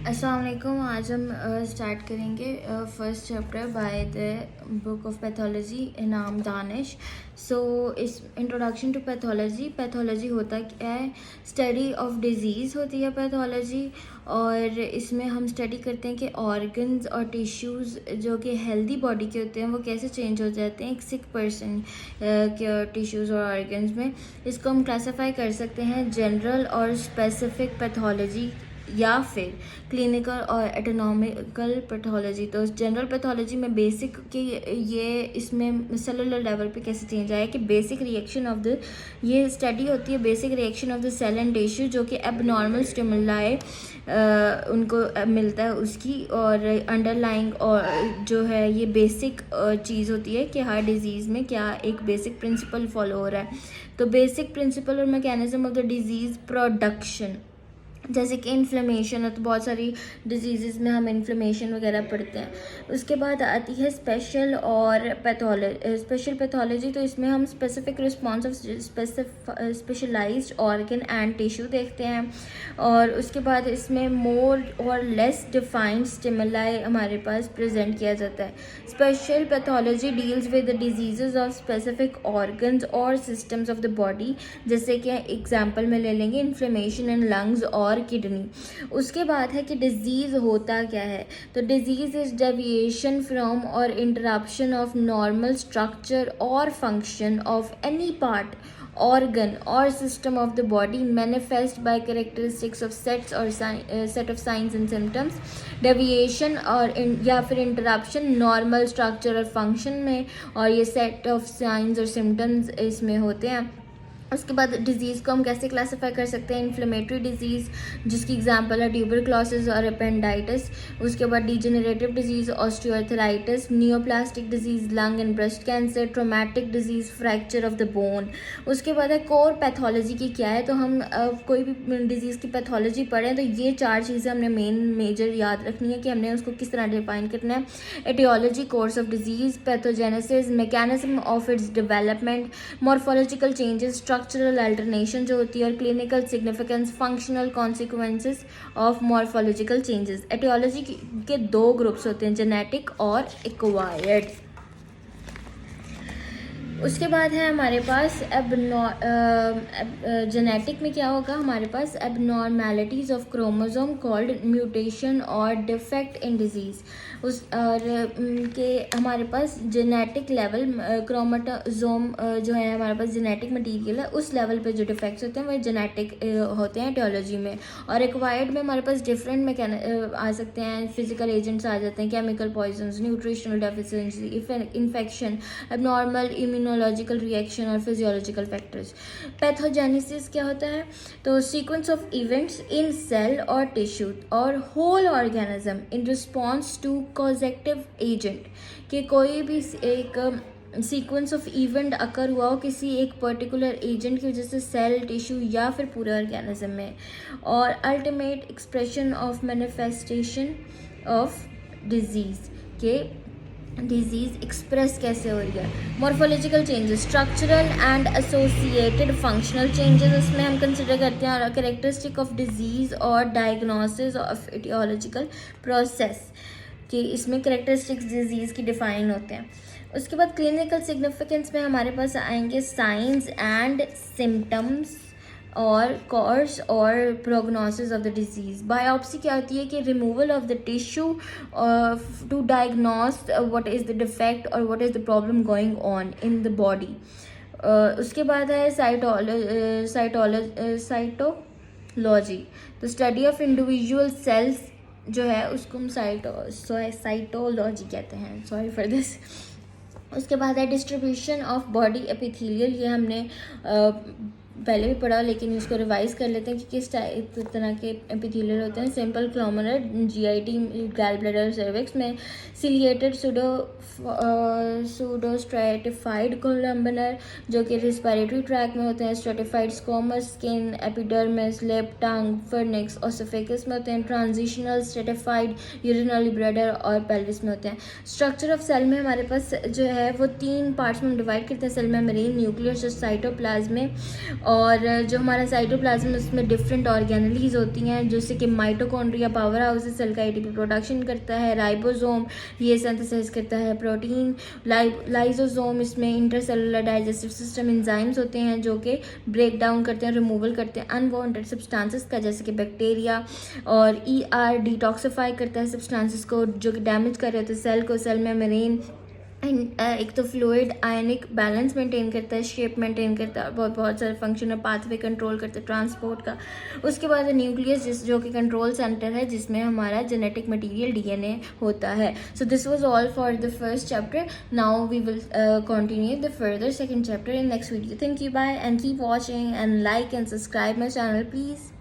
अस्सलाम वालेकुम। आज हम स्टार्ट करेंगे first chapter by the book of pathology नाम दानिश। सो इस इंट्रोडक्शन टू पैथोलॉजी। पैथोलॉजी होता क्या है? स्टडी ऑफ डिजीज़ होती है पैथोलॉजी, और इसमें हम स्टडी करते हैं कि ऑर्गन्स और टिश्यूज़ जो कि हेल्दी बॉडी के होते हैं वो कैसे चेंज हो जाते हैं एक सिक पर्सन के टिश्यूज़ और ऑर्गन्स में। इसको हम क्लासीफाई कर सकते हैं जनरल और स्पेसिफिक पैथोलॉजी या फिर क्लिनिकल और एटोनॉमिकल पैथोलॉजी। तो जनरल पैथोलॉजी में बेसिक कि ये इसमें सेलुलर लेवल पे कैसे चेंज आया कि बेसिक रिएक्शन ऑफ द, ये स्टडी होती है basic reaction of the cell and tissue जो कि एबनॉर्मल स्टिमुलाई उनको मिलता है उसकी, और अंडरलाइंग और जो है ये बेसिक चीज़ होती है कि हर डिजीज़ में क्या एक बेसिक प्रिंसिपल फॉलो हो रहा है। तो बेसिक प्रिंसिपल और mechanism of the disease production, जैसे कि इन्फ्लेमेशन है तो बहुत सारी डिजीज़ में हम इन्फ्लेमेशन वगैरह पढ़ते हैं। उसके बाद आती है स्पेशल और स्पेशल पैथोलॉजी। तो इसमें हम specific response of specialised organ and tissue देखते हैं, और उसके बाद इसमें मोर और लेस डिफाइंड स्टिमुलाई हमारे पास प्रेजेंट किया जाता है। Special pathology deals with the disease of specific organs और सिस्टम्स ऑफ द बॉडी, जैसे कि एग्जाम्पल में ले लेंगे इन्फ्लेमेशन इन लंग्स और किडनी। उसके बाद है कि डिजीज़ होता क्या है? तो डिजीज़ इज डेविएशन फ्रॉम और इंटरप्शन ऑफ नॉर्मल स्ट्रक्चर और function of any part, organ or system of the body manifest by characteristics of sets or set of signs and symptoms। deviation और या फिर interruption normal structure और function में, और ये set of science और symptoms इसमें होते हैं। उसके बाद डिजीज़ को हम कैसे क्लासीफाई कर सकते हैं? इन्फ्लेमेटरी डिजीज़ जिसकी एग्जांपल है ट्यूबरक्लोसिस और अपेंडाइटिस। उसके बाद degenerative disease osteoarthritis, neoplastic disease lung and breast cancer, traumatic disease fracture of the bone. उसके बाद है कोर पैथोलॉजी की क्या है? तो हम कोई भी डिजीज़ की पैथोलॉजी पढ़ें तो ये चार चीज़ें हमने मेजर याद रखनी है कि हमने उसको किस तरह डिफाइन करना है। Etiology, course of disease, pathogenesis, mechanism of its development, morphological changes, structural alternation जो होती है, और clinical significance, functional consequences of morphological changes. Etiology के दो ग्रुप्स होते हैं, जेनेटिक और एक्वायर्ड। उसके बाद है हमारे पास जेनेटिक में क्या होगा? हमारे पास abnormalities of chromosome called mutation और डिफेक्ट इन डिजीज़। उस और के हमारे पास जेनेटिक लेवल क्रोमोसोम जो है हमारे पास जेनेटिक मटीरियल है, उस लेवल पे जो डिफेक्ट्स होते हैं वो जेनेटिक होते हैं एटियोलॉजी में। और एक्वायर्ड में हमारे पास डिफरेंट में आ सकते हैं, फिजिकल एजेंट्स आ जाते हैं, chemical poisons, nutritional deficiency, infection, abnormal immunological reaction और फिजियोलॉजिकल फैक्टर्स। पैथोजेनेसिस क्या होता है? तो sequence of events in cell और टिश्यू और whole organism in response to causative agent, कि कोई भी एक सीक्वेंस ऑफ इवेंट अकर हुआ हो किसी एक पर्टिकुलर एजेंट की वजह से सेल, टिश्यू या फिर पूरे ऑर्गेनिज्म में। और ultimate expression of manifestation of disease के डिजीज़ एक्सप्रेस कैसे हो रही है। Morphological changes, structural and associated functional changes इसमें हम कंसिडर करते हैं, और कैरेक्टरिस्टिक ऑफ डिजीज़ और डायग्नोसिस ऑफ एटियोलॉजिकल प्रोसेस कि इसमें कैरेक्टरिस्टिक्स डिजीज़ की डिफाइन होते हैं। उसके बाद क्लिनिकल सिग्निफिकेंस में हमारे पास आएंगे साइंस एंड सिम्टम्स और कोर्स और prognosis of the disease. Biopsy क्या होती है? कि removal of the tissue to diagnose what is the defect और what is the problem going on in the body. उसके बाद है साइटोलॉजी, तो स्टडी ऑफ इंडिविजुअल सेल्स जो है उसको हम साइटोलॉजी कहते हैं, सॉरी फॉर दिस। उसके बाद है डिस्ट्रीब्यूशन ऑफ बॉडी एपिथेलियल, ये हमने पहले भी पढ़ा लेकिन इसको रिवाइज कर लेते हैं कि किस तरह के एपिथेलियल होते हैं। Simple glomerular, GIT, gall bladder, cervix में सिलिएटेड सूडोस्ट्रेटिफाइड कोलम्बनर जो कि रिस्पिरेटरी ट्रैक में होते हैं, stratified squamous, skin, epidermis, lip, tongue, fornix, oesophagus में होते हैं, ट्रांजिशनल स्ट्रेटिफाइड यूरिनरी ब्लैडर और पेल्विस में होते हैं। स्ट्रक्चर ऑफ सेल में हमारे पास जो है वो तीन पार्ट्स में डिवाइड करते हैं सेल मेम्ब्रेन, न्यूक्लियस और साइटोप्लाज्म में। और जो हमारा साइटोप्लाज्म उसमें डिफरेंट ऑर्गेनलीज होती हैं, जैसे कि माइटोकॉन्ड्रिया पावर हाउस सेल का एटीपी प्रोडक्शन करता है, राइबोसोम ये सिंथेसाइज करता है प्रोटीन, लाइसोसोम इसमें इंटरसेलुलर डाइजेस्टिव सिस्टम एंजाइम्स होते हैं जो कि ब्रेक डाउन करते हैं, रिमूवल करते हैं अनवांटेड सब्सटेंसेस का, जैसे कि बैक्टीरिया, और ER डिटॉक्सिफाई करता है सब्सटेंसेस को जो कि डैमेज कर रहे होते हैं सेल को, सेल में मेरेन एक तो फ्लूइड आयनिक बैलेंस मेंटेन करता है, शेप मेंटेन करता है, बहुत सारे फंक्शन है, पाथवे कंट्रोल करता है ट्रांसपोर्ट का। उसके बाद न्यूक्लियस जो कि कंट्रोल सेंटर है जिसमें हमारा जेनेटिक मटेरियल DNA होता है। So this was all for the first chapter. Now we will continue the further second chapter in next video. Thank you, bye and keep watching and like and subscribe my channel please.